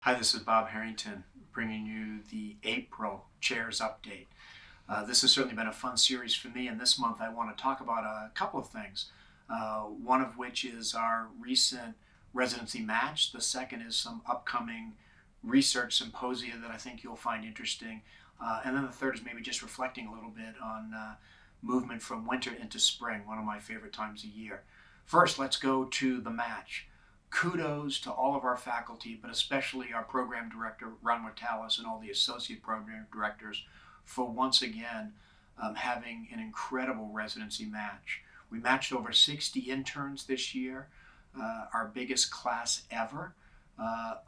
Hi, this is Bob Harrington bringing you the April Chairs Update. This has certainly been a fun series for me, and this month I want to talk about a couple of things. One of which is our recent Residency Match. The second is some upcoming research symposia that I think you'll find interesting. And then the third is maybe just reflecting a little bit on movement from winter into spring, one of my favorite times of year. First, let's go to the match. Kudos to all of our faculty, but especially our program director, Ron Mortalis, and all the associate program directors for once again having an incredible residency match. We matched over 60 interns this year, our biggest class ever.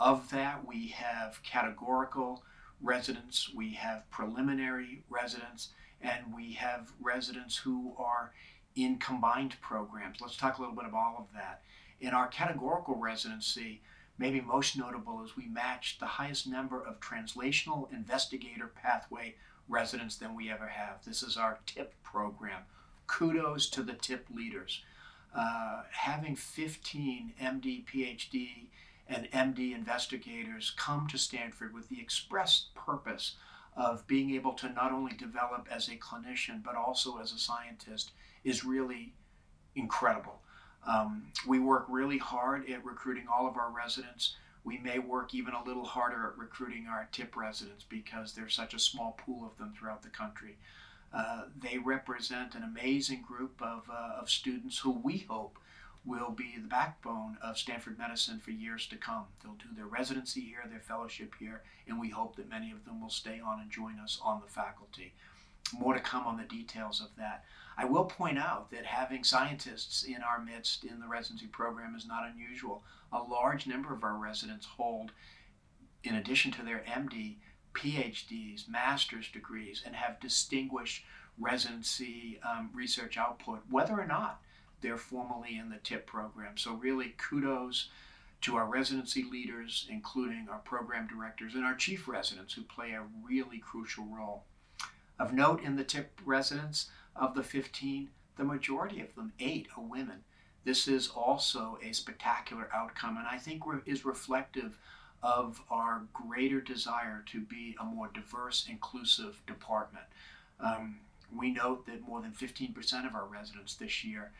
Of that, we have categorical residents, we have preliminary residents, and we have residents who are in combined programs. Let's talk a little bit about all of that. In our categorical residency, maybe most notable is we matched the highest number of translational investigator pathway residents than we ever have. This is our TIP program. Kudos to the TIP leaders. Having 15 MD, PhD, and MD investigators come to Stanford with the express purpose of being able to not only develop as a clinician but also as a scientist is really incredible. We work really hard at recruiting all of our residents. We may work even a little harder at recruiting our TIP residents because there's such a small pool of them throughout the country. They represent an amazing group of students who we hope will be the backbone of Stanford Medicine for years to come. They'll do their residency here, their fellowship here, and we hope that many of them will stay on and join us on the faculty. More to come on the details of that. I will point out that having scientists in our midst in the residency program is not unusual. A large number of our residents hold, in addition to their MD, PhDs, master's degrees, and have distinguished residency research output, whether or not they're formally in the TIP program. So really kudos to our residency leaders, including our program directors and our chief residents who play a really crucial role. Of note in the TIP residents, of the 15, the majority of them, 8, are women. This is also a spectacular outcome, and I think is reflective of our greater desire to be a more diverse, inclusive department. We note that more than 15% of our residents this year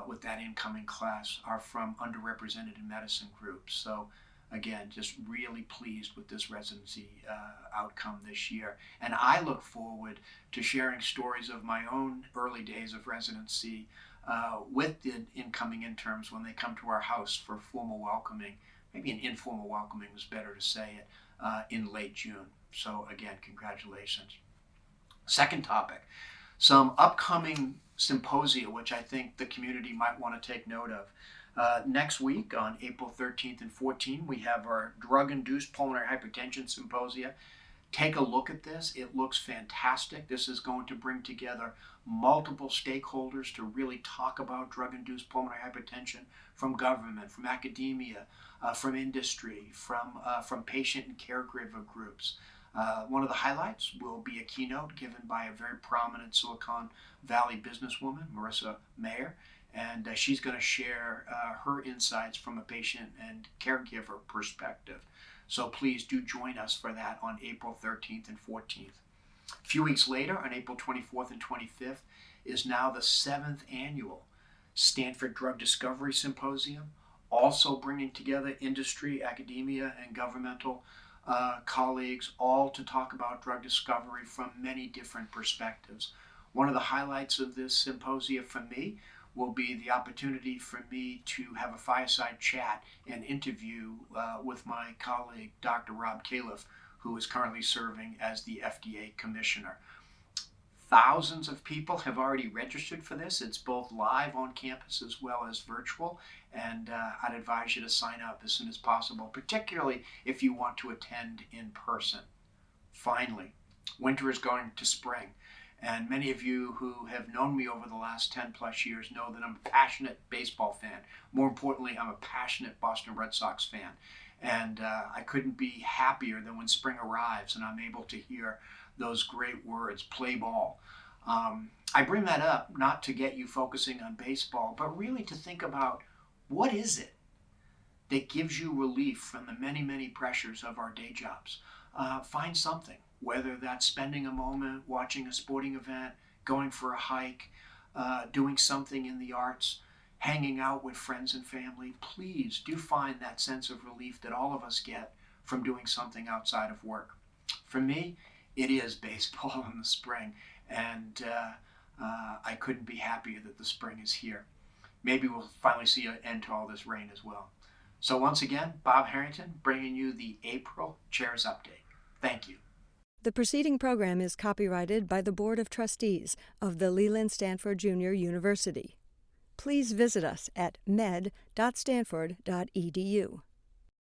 with that incoming class are from underrepresented in medicine groups. So again, just really pleased with this residency outcome this year. And I look forward to sharing stories of my own early days of residency with the incoming interns when they come to our house for formal welcoming. Maybe an informal welcoming was better to say it, in late June. So again, congratulations. Second topic, some upcoming symposia, which I think the community might want to take note of. Next week on April 13th and 14th, we have our drug-induced pulmonary hypertension symposia. Take a look at this. It looks fantastic. This is going to bring together multiple stakeholders to really talk about drug-induced pulmonary hypertension from government, from academia, from industry, from patient and caregiver groups. One of the highlights will be a keynote given by a very prominent Silicon Valley businesswoman, Marissa Mayer, and she's going to share her insights from a patient and caregiver perspective. So please do join us for that on April 13th and 14th. A few weeks later, on April 24th and 25th, is now the 7th annual Stanford Drug Discovery Symposium, also bringing together industry, academia, and governmental colleagues, all to talk about drug discovery from many different perspectives. One of the highlights of this symposia for me will be the opportunity for me to have a fireside chat and interview with my colleague, Dr. Rob Califf, who is currently serving as the FDA Commissioner. Thousands of people have already registered for this. It's both live on campus as well as virtual, and I'd advise you to sign up as soon as possible, particularly if you want to attend in person. Finally, winter is going to spring. And many of you who have known me over the last 10 plus years know that I'm a passionate baseball fan. More importantly, I'm a passionate Boston Red Sox fan. And I couldn't be happier than when spring arrives and I'm able to hear those great words, play ball. I bring that up not to get you focusing on baseball, but really to think about what is it that gives you relief from the many, many pressures of our day jobs. Find something, whether that's spending a moment watching a sporting event, going for a hike, doing something in the arts, hanging out with friends and family. Please do find that sense of relief that all of us get from doing something outside of work. For me, it is baseball in the spring, and I couldn't be happier that the spring is here. Maybe we'll finally see an end to all this rain as well. So once again, Bob Harrington bringing you the April Chairs Update. Thank you. The preceding program is copyrighted by the Board of Trustees of the Leland Stanford Junior University. Please visit us at med.stanford.edu.